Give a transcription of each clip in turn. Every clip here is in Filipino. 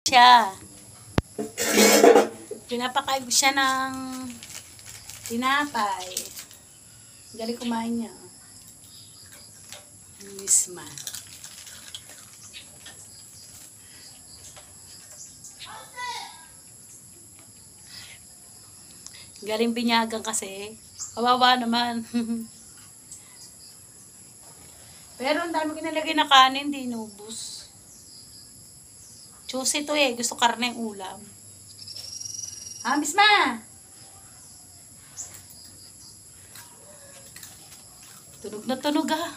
Siya. Pinapakain ko siya ng tinapay. Galing kumain niya. Misma. Galing binyagan kasi. Kawawa naman. Pero ang dami ko nilagay na kanin, di inubos. Juicy to eh. Gusto karne yung ulam. Misma! Tunog na tunog ah.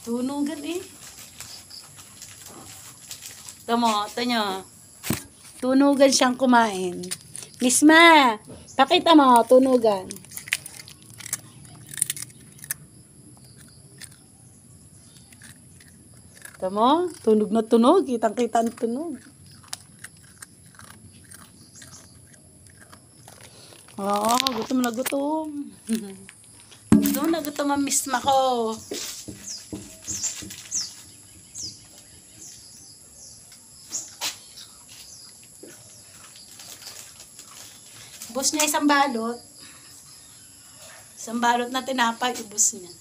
Tunugan eh. Ito nyo. Tunugan siyang kumain. Misma! Pakita mo, tunugan. Ito mo, tunog na tunog. Kitang-kita ang tunog. Oo, gutom na gutom. Gutom na gutom ang misma ko. Ubus niya isang balot. Isang balot na tinapay, ubus niya.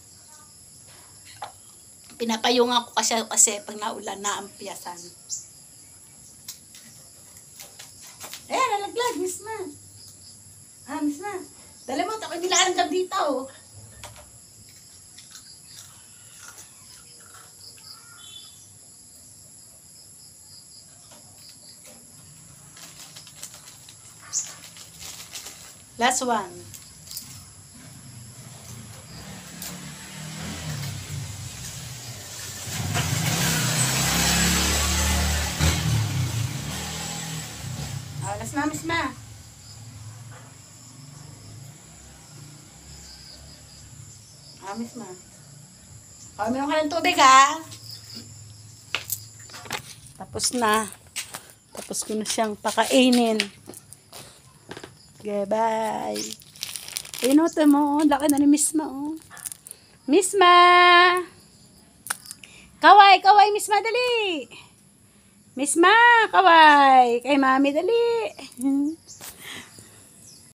Pinapayungan ko kasi pag naulan na ang piyasan. Nalaglag, misma. Misma. Dala mo, ako nilaanggap dito, oh. Last one. Last na, misma. Misma. Meron ka ng tubig, ha? Tapos na. Tapos ko na siyang pakainin. Okay, bye. Inote mo, laki na ni Misma, oh. Misma! Kaway, kaway, Misma, dali! Misma, kaway! Kay Mami, dali!